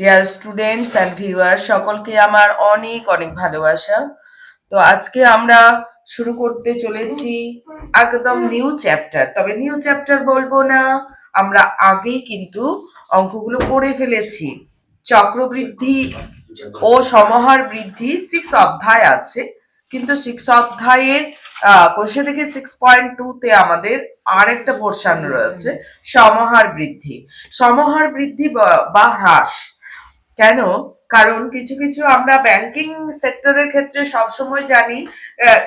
Dear students and viewer, সকলকে আমার অনেক অনেক ভালোবাসা। তো আজকে আমরা শুরু করতে চলেছি একদম নিউ চ্যাপ্টার। তবে নিউ চ্যাপ্টার বলবো না, আমরা আগেই কিন্তু অঙ্কগুলো করে ফেলেছি। চক্রবৃদ্ধি ও সমাহার বৃদ্ধি 6 অধ্যায় আছে, কিন্তু 6 অধ্যায়ের কোশ্চেন থেকে 6.2-তে আমাদের আর একটা পোর্শন রয়েছে, সমাহার বৃদ্ধি। সমাহার বৃদ্ধি বা হ্রাস। কেন? কারণ কিছু কিছু আমরা ব্যাংকিং সেক্টরের ক্ষেত্রে সবসময় জানি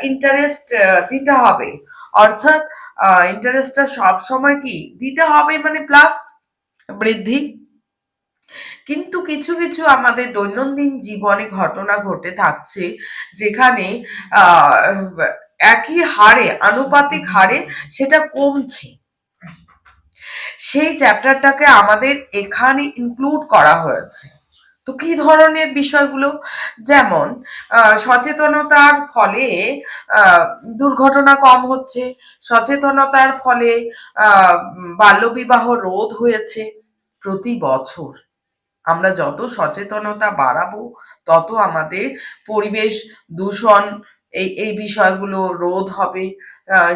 ইন্টারেস্ট দিতে হবে, অর্থাৎ ইন্টারেস্টটা সবসময় কি দিতে হবে, মানে প্লাস বৃদ্ধি। কিন্তু কিছু কিছু আমাদের দৈনন্দিন জীবনে ঘটনা ঘটে থাকছে যেখানে আহ, একই হারে, আনুপাতিক হারে সেটা কমছে। সেই চ্যাপ্টারটাকে আমাদের এখানে ইনক্লুড করা হয়েছে। তো কি ধরনের বিষয়গুলো? যেমন সচেতনতার ফলে দুর্ঘটনা কম হচ্ছে, সচেতনতার ফলে বাল্যবিবাহ রোধ হয়েছে। প্রতি বছর আমরা যত সচেতনতা বাড়াবো তত আমাদের পরিবেশ দূষণ এই এই বিষয়গুলো রোধ হবে।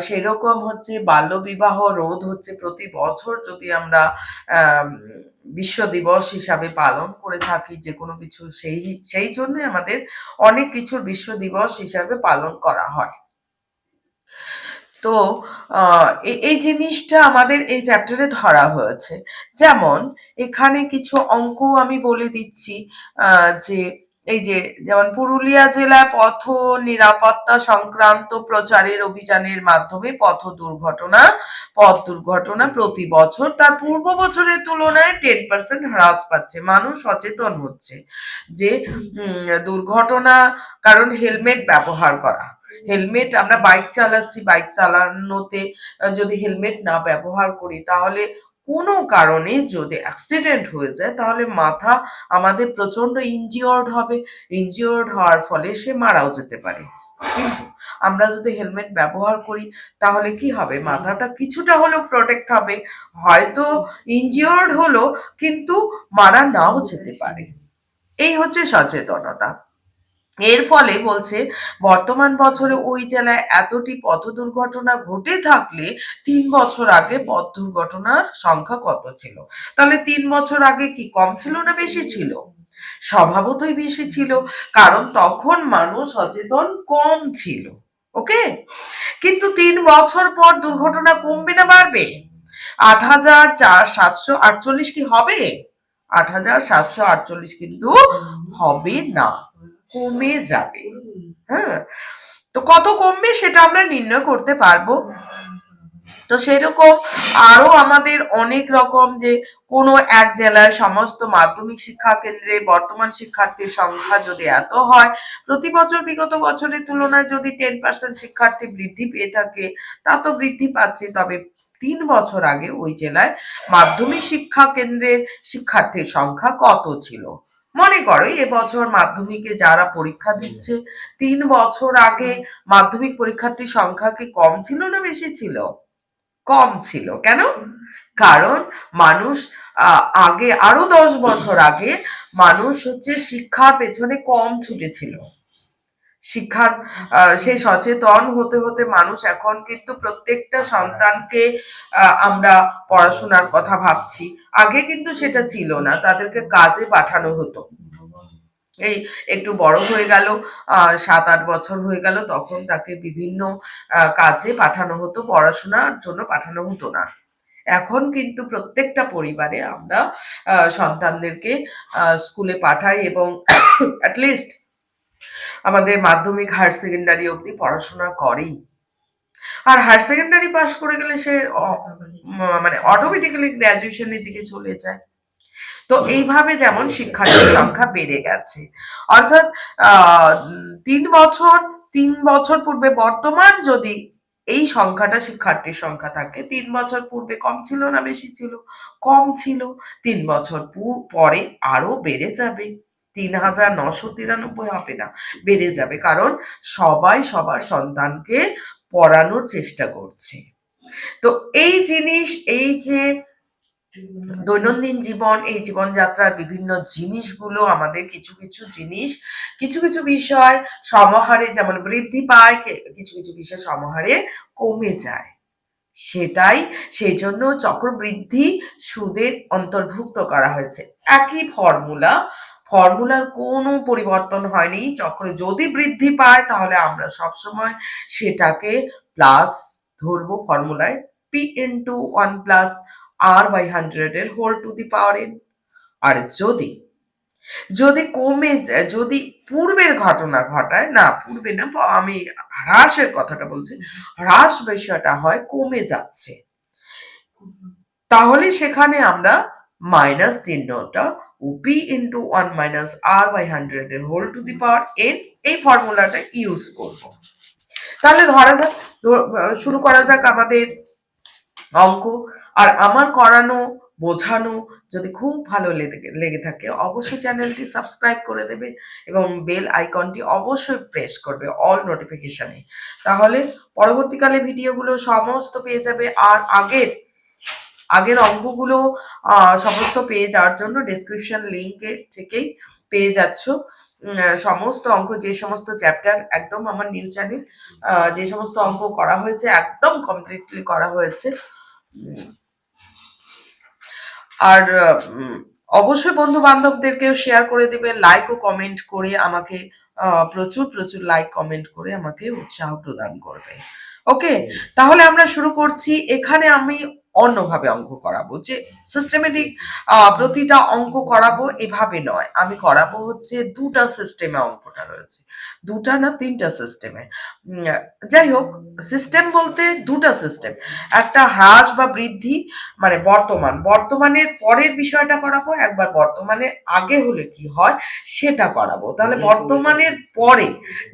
সেরকম হচ্ছে বাল্যবিবাহ রোধ হচ্ছে প্রতি বছর। যদি আমরা বিশ্ব দিবস হিসাবে পালন করে থাকি যে কোনো কিছু, সেই সেই জন্যই আমাদের অনেক কিছুর বিশ্ব দিবস হিসাবে পালন করা হয়। তো এই জিনিসটা আমাদের এই চ্যাপ্টারে ধরা হয়েছে। যেমন এখানে কিছু অঙ্ক আমি বলে দিচ্ছি, যে এই যে যেমন পুরুলিয়া জেলায় পথ নিরাপত্তা সংক্রান্ত প্রচারের অভিযানের মাধ্যমে পথ দুর্ঘটনা প্রতি বছর তার পূর্ব বছরের তুলনায় 10% হ্রাস পাচ্ছে। মানুষ সচেতন হচ্ছে যে দুর্ঘটনা, কারণ হেলমেট ব্যবহার করা। হেলমেট, আমরা বাইক চালাচ্ছি, বাইক চালানোতে যদি হেলমেট না ব্যবহার করি তাহলে কোনো কারণে যদি অ্যাক্সিডেন্ট হয়ে যায় তাহলে মাথা আমাদের প্রচন্ড ইনজিওর্ড হবে। ইনজিওর্ড হওয়ার ফলে সে মারাও যেতে পারে। কিন্তু আমরা যদি হেলমেট ব্যবহার করি তাহলে কি হবে? মাথাটা কিছুটা হলেও প্রোটেক্ট হবে, হয়তো ইনজিওর্ড হলো কিন্তু মারা নাও যেতে পারে। এই হচ্ছে সচেতনতা। এর ফলে বলছে বর্তমান বছরে ওই জেলায় এতটি পথ দুর্ঘটনা ঘটে থাকলে 3 বছর আগে পথ দুর্ঘটনার সংখ্যা কত ছিল? তাহলে 3 বছর আগে কি কম ছিল না বেশি ছিল? স্বভাবতই বেশি ছিল, কারণ তখন মানুষ সচেতন কম ছিল। ওকে, কিন্তু 3 বছর পর দুর্ঘটনা কমবে না বাড়বে? 8,748 কি হবে? 8,748 কিন্তু হবে না, কমে যাবে। হ্যাঁ, তো কত কমবে সেটা আমরা নির্ণয় করতে পারবো। তো সেরকম আরো আমাদের অনেক রকম, যে কোনো এক জেলায় সমস্ত মাধ্যমিক শিক্ষা কেন্দ্রে বর্তমান শিক্ষার্থীর সংখ্যা যদি এত হয়, প্রতি বছর বিগত বছরের তুলনায় যদি 10% শিক্ষার্থী বৃদ্ধি পেয়ে থাকে, তা তো বৃদ্ধি পাচ্ছে, তবে 3 বছর আগে ওই জেলায় মাধ্যমিক শিক্ষা কেন্দ্রের শিক্ষার্থীর সংখ্যা কত ছিল? মনে করো এবছর মাধ্যমিকে যারা পরীক্ষা দিচ্ছে, 3 বছর আগে মাধ্যমিক পরীক্ষার্থীর সংখ্যা কি কম ছিল না বেশি ছিল? কম ছিল। কেন? কারণ মানুষ আগে, আরো 10 বছর আগে মানুষ হচ্ছে শিক্ষার পেছনে কম ছুটেছিল। শিক্ষার সেই সচেতন হতে হতে মানুষ এখন কিন্তু প্রত্যেকটা সন্তানকে আমরা পড়াশোনার কথা ভাবছি। আগে কিন্তু সেটা ছিল না, তাদেরকে কাজে পাঠানো হতো। এই একটু বড় হয়ে গেল, 7-8 বছর হয়ে গেল, তখন তাকে বিভিন্ন কাজে পাঠানো হতো, পড়াশোনার জন্য পাঠানো হতো না। এখন কিন্তু প্রত্যেকটা পরিবারে আমরা সন্তানদেরকে স্কুলে পাঠাই এবং অ্যাটলিস্ট আমাদের মাধ্যমিক হায়ার সেকেন্ডারি অবধি পড়াশোনা করেই। আর হায়ার সেকেন্ডারি পাশ করে গেলে সে মানে অটোমেটিক্যালি গ্র্যাজুয়েশনের দিকে চলে যায়। তো এইভাবে যেমন শিক্ষার্থীর সংখ্যা বেড়ে গেছে, অর্থাৎ 3 বছর, 3 বছর পূর্বে বর্তমান যদি এই সংখ্যাটা শিক্ষার্থীর সংখ্যা থাকে, 3 বছর পূর্বে কম ছিল না বেশি ছিল? কম ছিল। 3 বছর পরে আরো বেড়ে যাবে, 3,993 হবে না, বেড়ে যাবে, কারণ সবাই সবার সন্তানকে পড়ানোর চেষ্টা করছে। তো এই জিনিস, এই যে দৈনন্দিন জীবন, এই জীবনযাত্রার বিভিন্ন জিনিসগুলো আমাদের কিছু কিছু জিনিস, কিছু কিছু বিষয় সমহারে যেমন বৃদ্ধি পায়, কিছু কিছু বিষয় সমহারে কমে যায়। সেটাই, সেই জন্য চক্রবৃদ্ধি সুদের অন্তর্ভুক্ত করা হয়েছে। একই ফর্মুলা, ফর্মুলার কোনো পরিবর্তন হয়নি। চক্র যদি বৃদ্ধি পায় তাহলে আমরা সবসময় সেটাকে প্লাস ধরবো ফর্মুলায়, পি ইন্টু 1 + r/100 এর whole to the power n। আর যদি যদি কমে যায়, যদি পূর্বের ঘটনা ঘটায়, না পূর্বে না, আমি হ্রাসের কথাটা বলছি, হ্রাস বিষয়টা হয় কমে যাচ্ছে, তাহলে সেখানে আমরা মাইনাস চিহ্নটা পি ইন্টু 1 - r/100 এর whole to the power n, এই ফর্মুলাটা ইউজ করব। তাহলে ধরা যাক, শুরু করা যাক আমাদের অঙ্ক। আর আমার করানো বোঝানো যদি খুব ভালো লেগে থাকে অবশ্যই চ্যানেলটি সাবস্ক্রাইব করে দেবে এবং বেল আইকনটি অবশ্যই প্রেস করবে অল নোটিফিকেশনে, তাহলে পরবর্তীকালে ভিডিওগুলো সমস্ত পেয়ে যাবে। আর আগের আগের অঙ্কগুলো সমস্ত পেয়ে যাওয়ার জন্য ডেসক্রিপশন লিঙ্কে থেকেই পেয়ে যাচ্ছ সমস্ত অঙ্ক, যে সমস্ত চ্যাপ্টার একদম আমার নিউ চ্যানেল, যে সমস্ত অঙ্ক করা হয়েছে একদম কমপ্লিটলি করা হয়েছে। আর অবশ্যই বন্ধু বান্ধবদেরকেও শেয়ার করে দেবে, লাইক ও কমেন্ট করে আমাকে, প্রচুর প্রচুর লাইক কমেন্ট করে আমাকে উৎসাহ প্রদান করবে। ওকে, তাহলে আমরা শুরু করছি। এখানে আমি অন্যভাবে অঙ্ক করাবো, যে সিস্টেমেটিক প্রতিটা অঙ্ক করাবো এভাবে নয়, আমি করাবো হচ্ছে দুটা সিস্টেমে, অঙ্কটা রয়েছে দুটা না তিনটা সিস্টেমে। যাই হোক, সিস্টেম বলতে দুটা সিস্টেম, একটা হ্রাস বা বৃদ্ধি, মানে বর্তমানের পরের বিষয়টা করাবো, একবার বর্তমানের আগে হলে কি হয় সেটা করাবো। তাহলে বর্তমানের পরে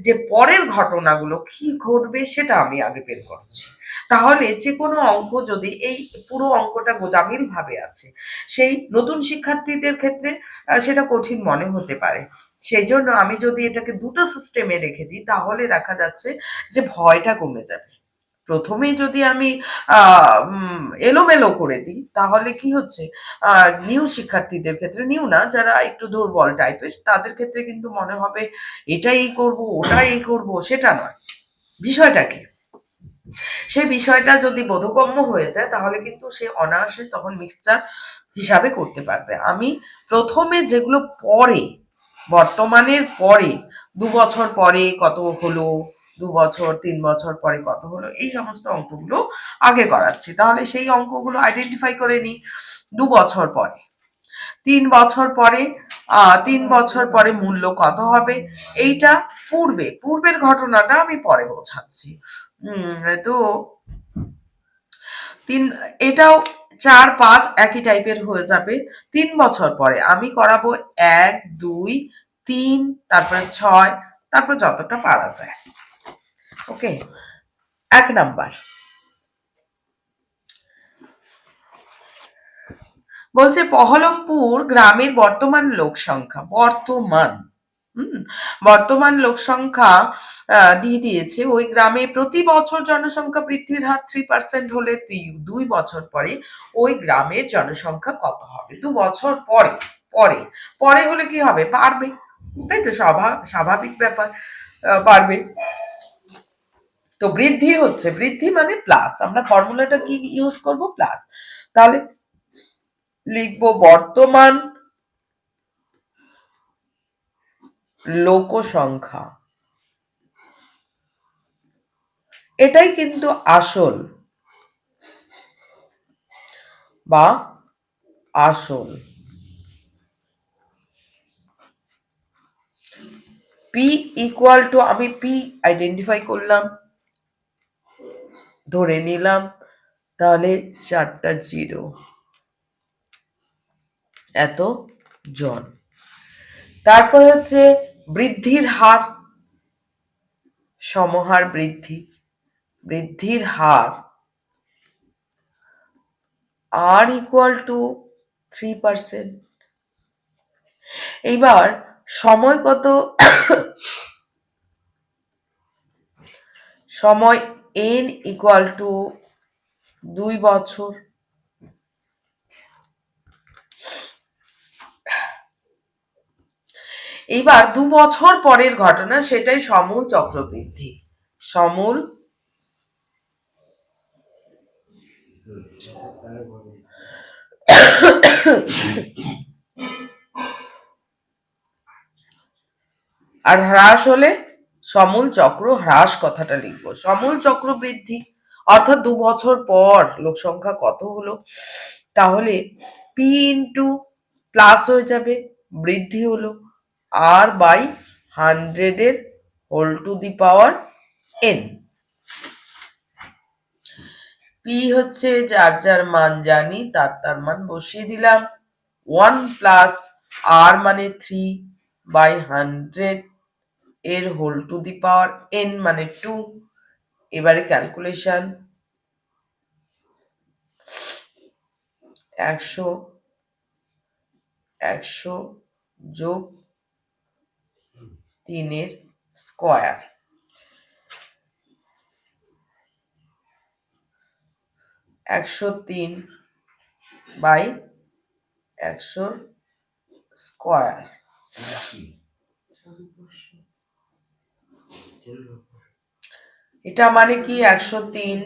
যে পরের ঘটনাগুলো কি ঘটবে সেটা আমি আগে বের করছি। তাহলে যে কোনো অঙ্ক যদি এই পুরো অঙ্কটা গোজামিল ভাবে আছে, সেই নতুন শিক্ষার্থীদের ক্ষেত্রে সেটা কঠিন মনে হতে পারে। সেই জন্য আমি যদি এটাকে দুটো সিস্টেমে রেখে দিই তাহলে দেখা যাচ্ছে যে ভয়টা কমে যাবে। প্রথমেই যদি আমি এলোমেলো করে দিই তাহলে কি হচ্ছে, নিউ শিক্ষার্থীদের ক্ষেত্রে, নিউ না, যারা একটু দুর্বল টাইপের তাদের ক্ষেত্রে কিন্তু মনে হবে এটাই করব ওটাই করব, সেটা নয়। বিষয়টা কি, সেই বিষয়টা যদি বোধগম্য হয়ে যায় তাহলে কিন্তু সে অনায়াসে তখন মিক্সচার হিসাবে করতে পারবে। আমি প্রথমে যেগুলো পরে, বর্তমানের পরে 2 বছর পরে কত হলো, 2 বছর 3 বছর পরে কত হলো, এই সমস্ত অঙ্কগুলো আগে করাচ্ছি। তাহলে সেই অঙ্কগুলো আইডেন্টিফাই করে নিই। 2 বছর পরে, 3 বছর পরে, 3 বছর পরে মূল্য কত হবে, এইটা পূর্বের ঘটনাটা আমি পরে বোঝাচ্ছি। তো এটাও 4 5 একই টাইপের হয়ে যাবে। 3 বছর পরে আমি করাবো 1 2 3, তারপরে 6, তারপর যতটা পারা যায়। ওকে, 1 নাম্বার বলছে বহরমপুর গ্রামের বর্তমান লোক সংখ্যা, বর্তমান লোক সংখ্যা দিয়ে দিয়েছে। ওই গ্রামে প্রতি বছর জনসংখ্যা বৃদ্ধির হার 3% হলে 2 বছর পরে ওই গ্রামের জনসংখ্যা কত হবে। 2 বছর পরে, পরে পরে হলে কি হবে, বাড়বে, তাই তো, স্বাভাবিক ব্যাপার, বাড়বে। তো বৃদ্ধি হচ্ছে, বৃদ্ধি মানে প্লাস, আমরা ফর্মুলাটা কি ইউজ করব, প্লাস। তাহলে লিখবো বর্তমান লোক সংখ্যা, এটাই কিন্তু আসল বা আসল। পি ইকুয়াল টু, আমি পি আইডেন্টিফাই করলাম, ধরে নিলাম, তাহলে 4টা 0, এত জন। তারপরে হচ্ছে বৃদ্ধির হার, সমহার বৃদ্ধি, বৃদ্ধির হার আর ইকুয়াল টু 3%। এইবার সময় কত, সময় n ইকুয়াল টু 2 বছর। এইবার 2 বছর পরের ঘটনা, সেটাই সমূল চক্রবৃদ্ধি। সমূল আর হ্রাস হলে সমূল চক্র হ্রাস কথাটা লিখবো। সমূল চক্র বৃদ্ধি অর্থাৎ 2 বছর পর লোক সংখ্যা কত হলো, তাহলে পি ইন্টু প্লাস হয়ে যাবে, বৃদ্ধি হলো আর by 100 whole to the power N. P হচ্ছে যার যার মান জানি, তার তার মান বসিয়ে দিলাম। 1 প্লাস আর মানে 3 বাই 100 এর whole to the power n মানে 2। এবারে ক্যালকুলেশন, 100 যোগ 3 স্কোয়ার, 103 বাই 100 স্কোয়ার। এটা মানে কি 103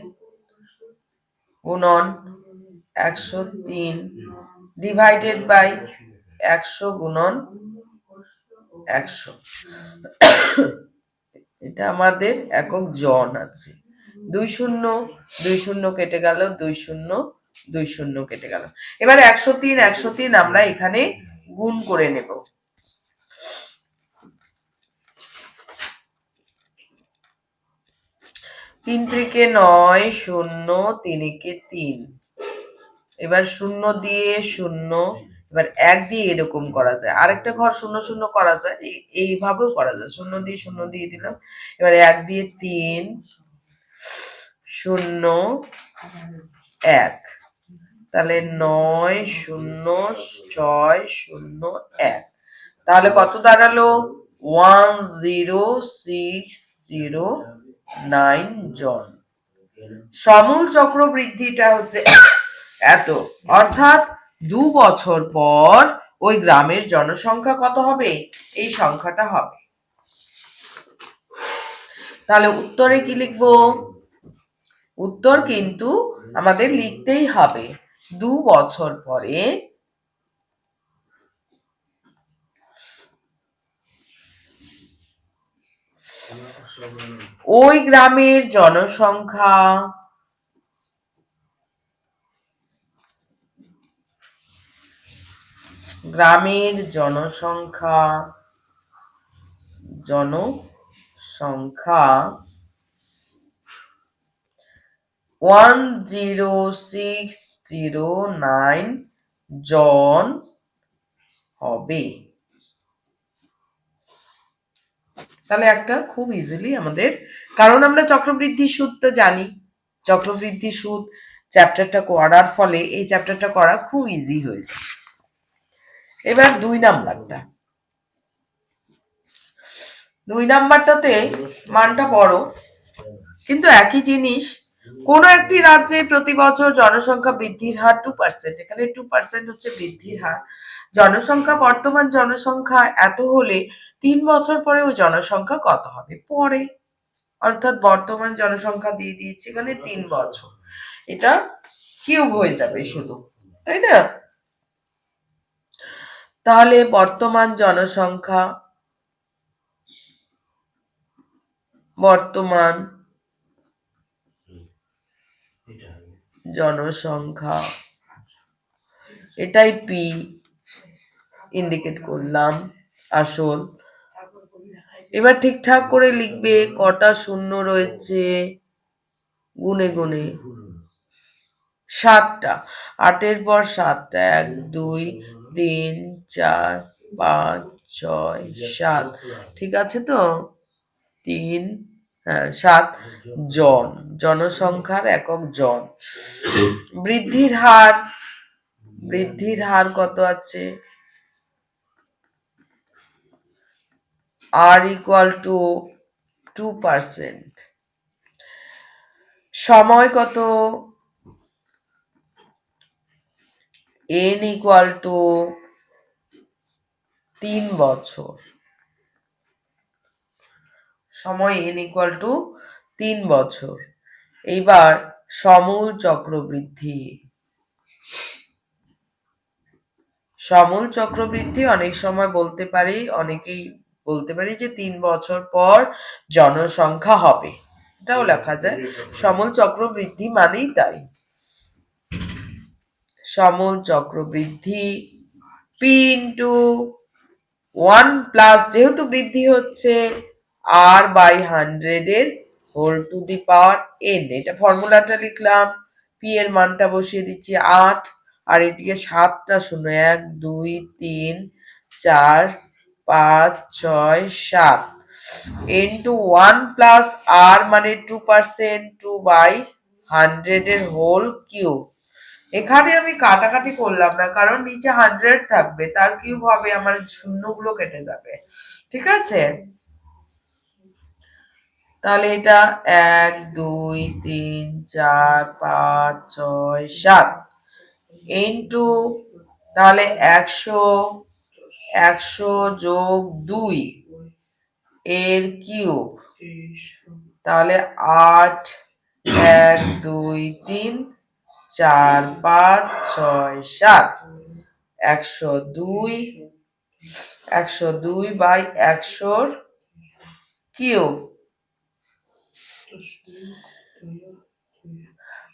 গুণন 103 ডিভাইডেড বাই 100 গুণন 100। এটা আমাদের একক জন আছে। 2 শূন্য 2 শূন্য কেটে গেল, 2 শূন্য 2 শূন্য কেটে গেল। এবার 103 আমরা এখানে গুণ করে নেব। 3 × 9 0, 3 × 3। এবার 0 দিয়ে 0, এবার 1 দিয়ে এরকম করা যায়, আরেকটা ঘর 0 0 করা যায়, এইভাবেও করা যায়। 0 দিয়ে 0 দিয়ে দিলাম, এবার 1 দিয়ে 3 0 1, তাহলে 9 0 6 0 1, তাহলে কত দাঁড়ালো 10609 জন। সমূল চক্র বৃদ্ধিটা হচ্ছে এত, অর্থাৎ 2 বছর পর ওই গ্রামের জনসংখ্যা কত হবে, এই সংখ্যাটা হবে। তাহলে উত্তরে কি লিখবো, উত্তর কিন্তু আমাদের লিখতেই হবে 2 বছর পরে ওই গ্রামের জনসংখ্যা জনসংখ্যা 10609 জন হবে। তাহলে একটা খুব ইজিলি আমাদের, কারণ আমরা চক্রবৃদ্ধি সুদটা জানি, চক্রবৃদ্ধি সুদ চ্যাপ্টারটা করার ফলে এই চ্যাপ্টারটা করা খুব ইজি হয়েছে। এবার 2 নাম্বারটাতে মানটা বড়, কিন্তু একই জিনিস। কোন একটি রাজ্যে প্রতি বছর জনসংখ্যা বৃদ্ধির হার 2%, এখানে 2% হচ্ছে বৃদ্ধির হার। জনসংখ্যা বর্তমান জনসংখ্যা এত হলে 3 বছর পরে ওই জনসংখ্যা কত হবে, পরে, অর্থাৎ বর্তমান জনসংখ্যা দিয়ে দিয়েছি এখানে 3 বছর, এটা কিউব হয়ে যাবে শুধু, তাই না? তাহলে বর্তমান জনসংখ্যা এটাই পি ইন্ডিকেট করলাম আসল। এবার ঠিকঠাক করে লিখবে, কটা শূন্য রয়েছে গুনে গুনে, 7টা, 8-এর পর 7টা, 1 2 3 4 5 6 7, ঠিক আছে তো? 3 7 জন, জনসংখ্যার একক জন। বৃদ্ধির হার কত আছে, r equal to 2%। সময় কত, n equal to 3 বছর। সময় n ইকুয়াল টু 3 বছর। এইবার সমূল চক্রবৃদ্ধি। সমূল চক্রবৃদ্ধি অনেক সময় অনেকেই বলতে পারি যে 3 বছর পর জনসংখ্যা হবে, এটাও লেখা যায়। সমূল চক্রবৃদ্ধি মানেই তাই। সমূল চক্রবৃদ্ধি পি ইন্টু 1 প্লাস, যেহেতু বৃদ্ধি হচ্ছে, r বাই 100 এর whole to the power n। এটা ফর্মুলাটা লিখলাম, পি এর মানটা বসিয়ে দিচ্ছি 8, আর এদিকে 7টা শূন্য, 1 2 3 4 5 6 7 ইন্টু 1 প্লাস r মানে 2%, 2 বাই 100 এর হোল কিউব। এখানে আমি কাটাকাটি করলাম না, কারণ নিচে 100 থাকবে, তার কিউব হবে, আমার শূন্যগুলো কেটে যাবে। ঠিক আছে, তাহলে এটা 1 2 3 4 5 6 7 ইন্টু, তাহলে 100 যোগ 2 এর কিউব, তাহলে 8 1 2 3 4 5 6 7 102 বাই 100 কিউব,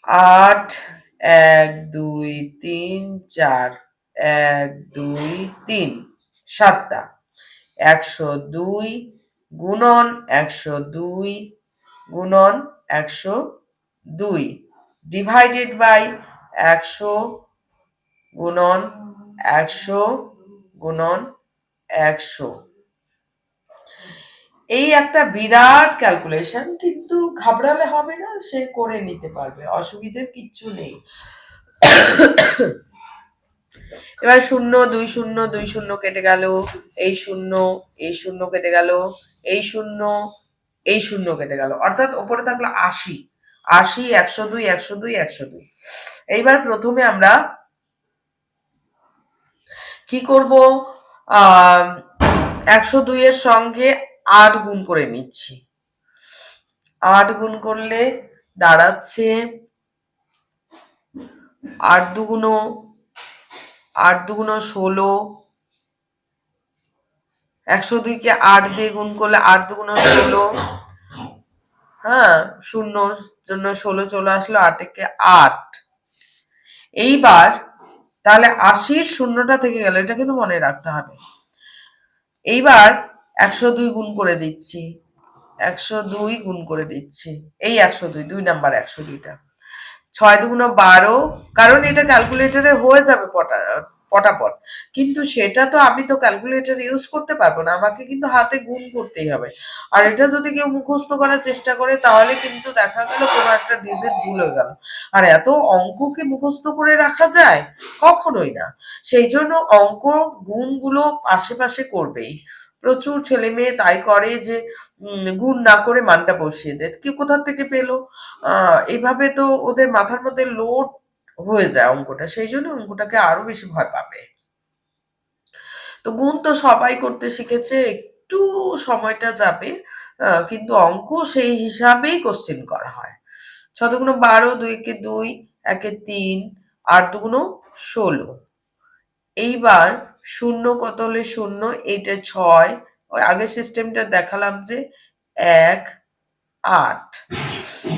8 1 2 3 4 1 2 3 7টা, 102 গুণন 102 গুণন 102 ডিভাইডেড বাই 100 গুণন 100 গুণন 100। এই একটা বিরাট ক্যালকুলেশন, কিন্তু ঘাবড়ালে হবে না, সে করে নিতে পারবে, অসুবিধার কিচ্ছু নেই। এবার 0 2 0 2 0 কেটে গেল, এই 0 কেটে গেল, এই 0 কেটে গেল, অর্থাৎ ওপরে থাকলো 80 80 102 102 102। এইবার প্রথমে আমরা কি করব, 102 এর সঙ্গে 8 গুণ করে নিচ্ছি। 8 গুণ করলে দাঁড়াচ্ছে 8 দুগুণ 16, 102 কে 8 দিয়ে গুণ করলে 8 দুগুণ 16, হ্যাঁ, 0 জন্য 16 চলে আসলো, 8 একে 8। এইবার তাহলে 80 শূন্যটা থেকে গেল, এটা কিন্তু মনে রাখতে হবে। এইবার 102 গুণ করে দিচ্ছি, 102 গুণ করে দিচ্ছি, এই 102 2 নাম্বার 102টা, 6 দুগুণ 12, কারণ এটা ক্যালকুলেটরে হয়ে যাবে পটাপট, কিন্তু সেটা তো আমি তো ক্যালকুলেটর ইউজ করতে পারবো না, আমাকে কিন্তু হাতে গুণ করতেই হবে। আর এটা যদি কেউ মুখস্থ করার চেষ্টা করে, তাহলে কিন্তু দেখা গেল কোনো একটা ডিজিট ভুল হয়ে গেল। আর এত অঙ্ককে মুখস্থ করে রাখা যায়? কখনোই না। সেই জন্য অঙ্ক গুণগুলো আশেপাশে করবেই। প্রচুর ছেলে মেয়ে তাই করে যে গুণ না করে মানটা বসিয়ে দেয়, কি কোথা থেকে পেলো? এইভাবে তো ওদের মাথার মধ্যে লোড হয়ে যায় অঙ্কটা, সেই জন্য অঙ্কটাকে আরো বেশি ভয় পাবে। তো গুণ তো সবাই করতে শিখেছে, একটু সময়টা যাবে, কিন্তু অঙ্ক সেই হিসাবেই কোশ্চেন করা হয়। 6 দুগুণ 12, 2 কে 2, 1 এ 3, 8 দুগুণ 16। এইবার 0 কত হলে 0, এইটা 6, ওই আগের সিস্টেমটা দেখালাম যে 1 8,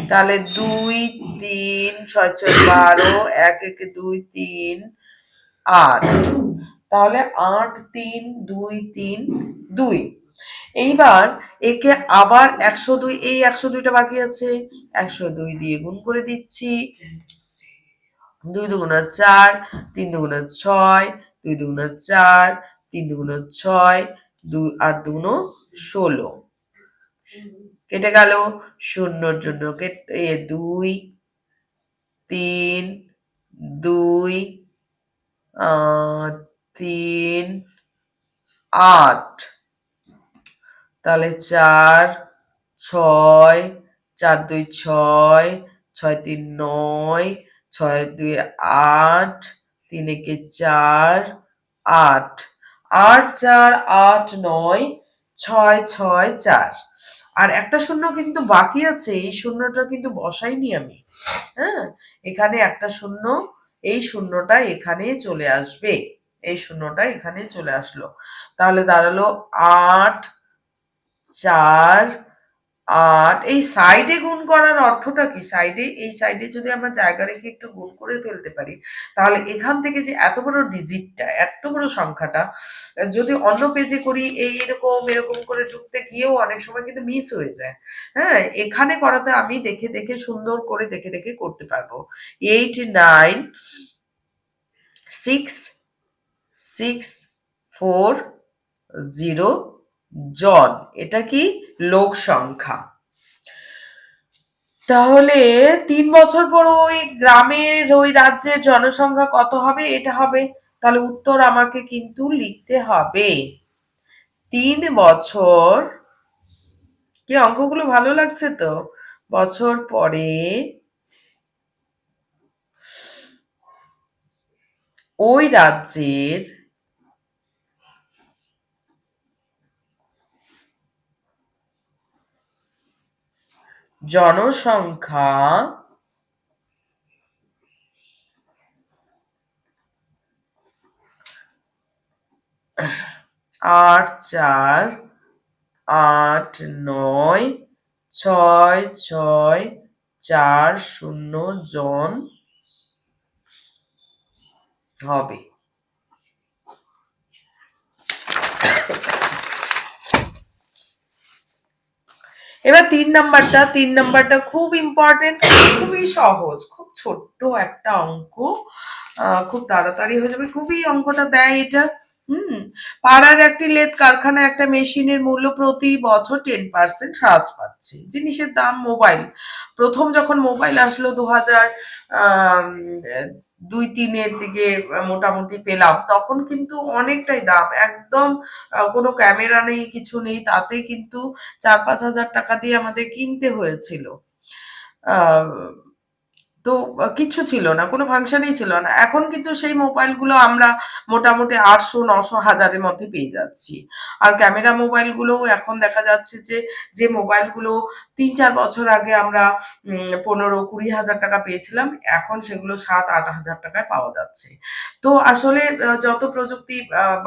তাহলে 2 3 6 6 12, 1 1 2 3 8, তাহলে 8 3 2 3 2। এইবার একে আবার 102, এই 102টা বাকি আছে, 102 দিয়ে গুণ করে দিচ্ছি, 2 দুগুণ 4, 3 দুগুণ 6, 2 দুগুণ 4, 3 দুগুণ 6, 2 8 দুগুণ 16, কেটে গেল, শূন্যর জন্য কেটে 2 3 2 3 8, তাহলে 4 6 4 2 6 6 3 9 6 2 8 3 1 4 8 8 4 8 9, 664। আর একটা শূন্য কিন্তু বাকি আছে, এই শূন্যটা কিন্তু বসাইনি আমি। হ্যাঁ, এখানে একটা শূন্য, এই শূন্যটা এখানে চলে আসবে, এই শূন্যটা এখানে চলে আসলো, তাহলে দাঁড়ালো 8 4 8। এই সাইডে গুণ করার অর্থটা কি? সাইডে, এই সাইডে যদি আমরা জায়গা রেখে একটু গুণ করে ফেলতে পারি, তাহলে এখান থেকে যে এত বড় ডিজিটটা, এত বড় সংখ্যাটা যদি অন্য পেজে করি, এই এরকম এরকম করে ঢুকতে গিয়েও অনেক সময় কিন্তু মিস হয়ে যায়। হ্যাঁ, এখানে করাতে আমি দেখে দেখে, সুন্দর করে দেখে দেখে করতে পারবো। 8 9 6 6 4 0 জন, এটা কি? লোক সংখ্যা। তাহলে 3 বছর পর ওই গ্রামের, ওই রাজ্যের জনসংখ্যা কত হবে? এটা হবে। তাহলে উত্তর আমাকে কিন্তু লিখতে হবে 3 বছর, কি অঙ্কগুলো ভালো লাগছে তো? বছর পরে ওই রাজ্যের জনসংখ্যা 8 4 8 9 6 6 4 0 জন হবে। এবার 3 নাম্বারটা, 3 নাম্বারটা খুব ইম্পর্টেন্ট, খুবই সহজ, খুব ছোট্ট একটা অঙ্ক, খুব তাড়াতাড়ি হয়ে যাবে, খুবই অঙ্কটা দেয় এটা। পাড়ার একটি লেদ কারখানা একটা মেশিনের মূল্য প্রতি বছর 10% হ্রাস পাচ্ছে। জিনিসের দাম, মোবাইল, প্রথম যখন মোবাইল আসলো 2002-3-এর দিকে মোটামুটি পেলাম, তখন কিন্তু অনেকটাই দাম, একদম কোনো ক্যামেরা নেই, কিছু নেই, তাতে কিন্তু 4-5 হাজার টাকা দিয়ে আমাদের কিনতে হয়েছিল। আহ, তো কিচ্ছু ছিল না, কোনো ফাংশনই ছিল না। এখন কিন্তু সেই মোবাইলগুলো আমরা মোটামুটি 800-900 হাজারের মধ্যে পেয়ে যাচ্ছি। আর ক্যামেরা মোবাইলগুলোও এখন দেখা যাচ্ছে যে, যে মোবাইলগুলো 3-4 বছর আগে আমরা 15-20 হাজার টাকা পেয়েছিলাম, এখন সেগুলো 7-8 হাজার টাকায় পাওয়া যাচ্ছে। তো আসলে যত প্রযুক্তি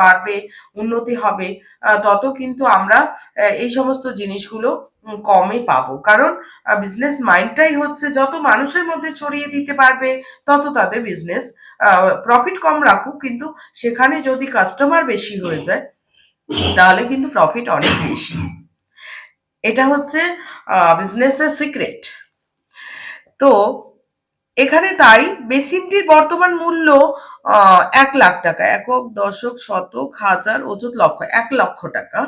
বাড়বে, উন্নতি হবে, তত কিন্তু আমরা এই সমস্ত জিনিসগুলো কমে পাবো। কারণ বিজনেস মাইন্ডটাই হচ্ছে, যত মানুষের মধ্যে ছড়িয়ে দিতে পারবে, তত তাদের বিজনেস প্রফিট কম রাখুক, কিন্তু সেখানে যদি কাস্টমার বেশি হয়ে যায়, তাহলে কিন্তু প্রফিট অনেক বেশি। এটা হচ্ছে বিজনেসের সিক্রেট। তো এখানে তাই মেশিনটির বর্তমান মূল্য 1 লাখ টাকা, একক, দশক, শতক, হাজার, অযুত, লক্ষ, 1 লক্ষ টাকা।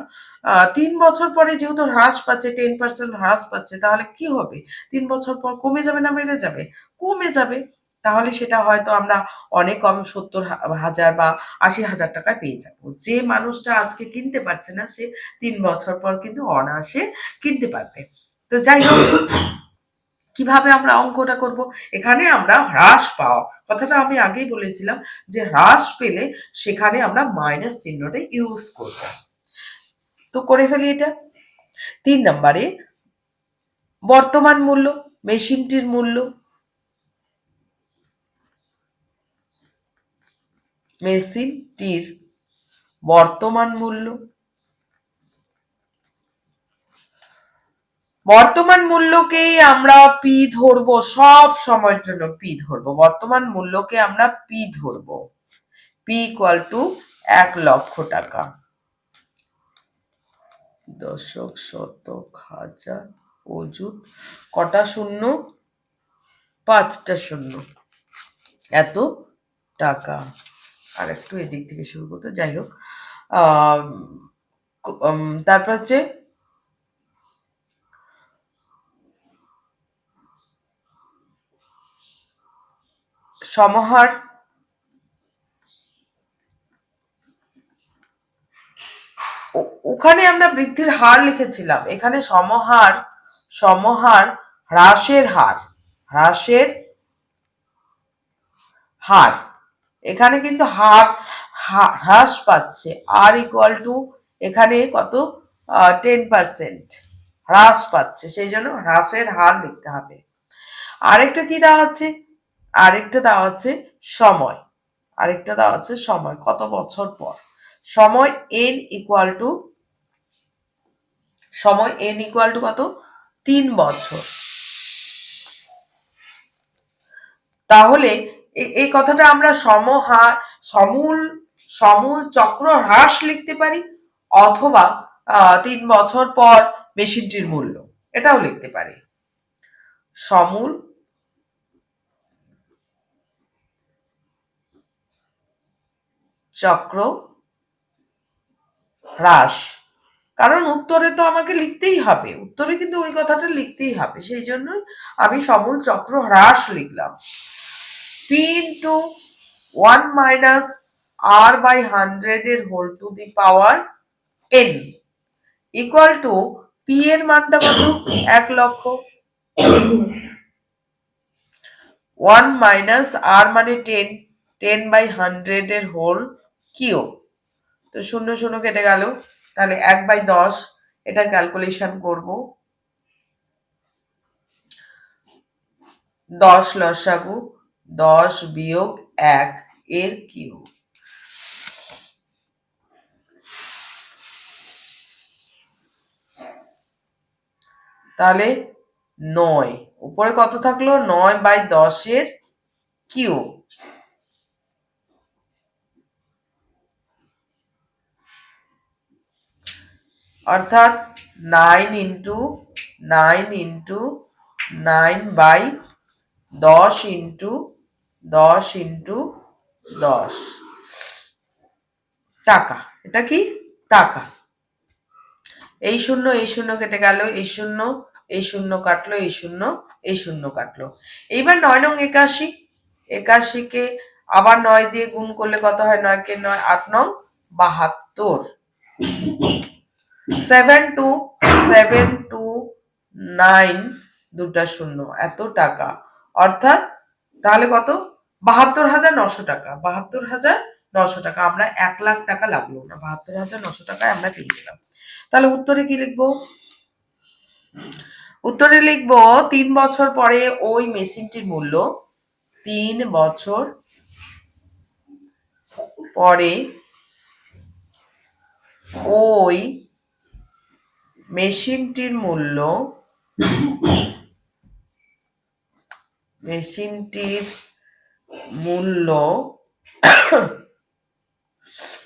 3 বছর পরে যেহেতু হ্রাস পাচ্ছে, 10% হ্রাস পাচ্ছে, তাহলে কি হবে? 3 বছর পর কমে যাবে না বেড়ে যাবে? কমে যাবে। তাহলে সেটা হয়তো আমরা অনেক কম, 70 হাজার বা 80 হাজার টাকায় পেয়ে যাব। যে মানুষটা আজকে কিনতে পারছে না, সে 3 বছর পর কিন্তু অনায়াসে কিনতে পারবে। তো যাই হোক, কিভাবে আমরা অঙ্কটা করব? এখানে আমরা হ্রাস পাওয়া কথাটা আমি আগেই বলেছিলাম, যে হ্রাস পেলে সেখানে আমরা মাইনাস চিহ্নটা ইউজ করব। তো করে ফেলি এটা। 3 নম্বরে বর্তমান মূল্য, মেশিনটির মূল্য, মেশিনটির বর্তমান মূল্য, বর্তমান মূল্যকেই আমরা পি ধরবো, সব সময়ের জন্য পি ধরবো, বর্তমান মূল্যকে আমরা পি ধরবো। পি ইকুয়াল টু 1 লক্ষ টাকা। দশক, শতক, হাজার, অযুত, কটা শূন্য? 5টা শূন্য, এত টাকা। আর একটু এদিক থেকে শুরু করতে, যাই হোক। তারপর হচ্ছে সমাহার, ওখানে আমরা বৃদ্ধির হার লিখেছিলাম, এখানে সমহার, সমহার হ্রাসের হার, হ্রাসের হার, এখানে কিন্তু হার হ্রাস পাচ্ছে। আর ইকুয়াল টু এখানে কত? 10% হ্রাস পাচ্ছে, সেই জন্য হ্রাসের হার লিখতে হবে। আরেকটা কি দেওয়া আছে? আরেকটা দেওয়া আছে সময়। আরেকটা দেওয়া আছে সময়, কত বছর পর। সময় n ইকুয়াল টু কত? 3 বছর। তাহলে এই কথাটা আমরা সমহার সমূল চক্র হ্রাস লিখতে পারি, অথবা 3 বছর পর মেশিনটির মূল্য, এটাও লিখতে পারি। সমূল চক্র হ্রাস, কারণ উত্তরে তো আমাকে লিখতেই হবে, উত্তরে কিন্তু ওই কথাটা লিখতেই হবে, সেই জন্যই আমি সমূল চক্র হ্রাস লিখলাম। p into 1 minus r by 100 এর whole to the power n equal to p এর মানটা কত? 1 লক্ষ। 1 মাইনাস r মানে 10 বাই 100 এর হোল কিউব, তো 0 0 কেটে গেল, তাহলে 1/10 এটা ক্যালকুলেশন করব। 10 লসাগু, 10 বিয়োগ 1 এর কিউব। তাহলে 9, উপরে কত থাকলো? 9/10 এর কিউব। অর্থাৎ 9 ইন্টু 9/10 ইন্টু 10 টাকা। এটা কি? টাকা। এই শূন্য কেটে গেল, এই শূন্য কাটলো, এই শূন্য কাটলো। এইবার 9 নং 81, 81 কে আবার 9 দিয়ে গুণ করলে কত হয়? 9 কে 9 8 নং 72। 7279 দুটা শূন্য, এত টাকা। অর্থাৎ তাহলে কত? 72,900 টাকা। 72,900 টাকা। আমরা 1 লাখ টাকা লাগলো না, 72,900 টাকায় আমরা পেয়ে গেলাম। তাহলে উত্তরে কি লিখবো? উত্তরে লিখবো 3 বছর পরে ওই মেশিনটির মূল্য, 3 বছর পরে ওই মেশিনটির মূল্য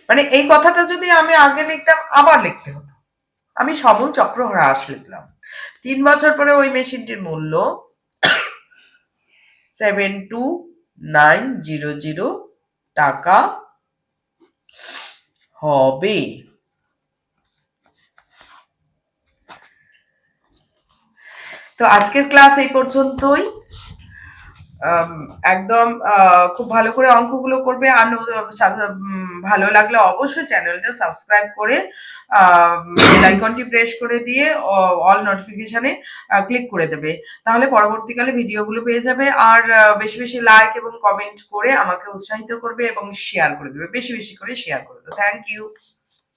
মানে এই কথাটা যদি আমি আগে লিখতাম আবার লিখতে হতো। আমি সমূল চক্র হ্রাস লিখলাম। 3 বছর পরে ওই মেশিনটির মূল্য 72900 টাকা হবে। তো আজকের ক্লাস এই পর্যন্তই। একদম খুব ভালো করে অঙ্কগুলো করবে, আর ভালো লাগলে অবশ্যই চ্যানেলটা সাবস্ক্রাইব করে বেল আইকনটি প্রেস করে দিয়ে অল নোটিফিকেশনে ক্লিক করে দেবে, তাহলে পরবর্তীকালে ভিডিওগুলো পেয়ে যাবে। আর বেশি বেশি লাইক এবং কমেন্ট করে আমাকে উৎসাহিত করবে এবং শেয়ার করে দেবে, বেশি বেশি করে শেয়ার করে দেবে। Thank you.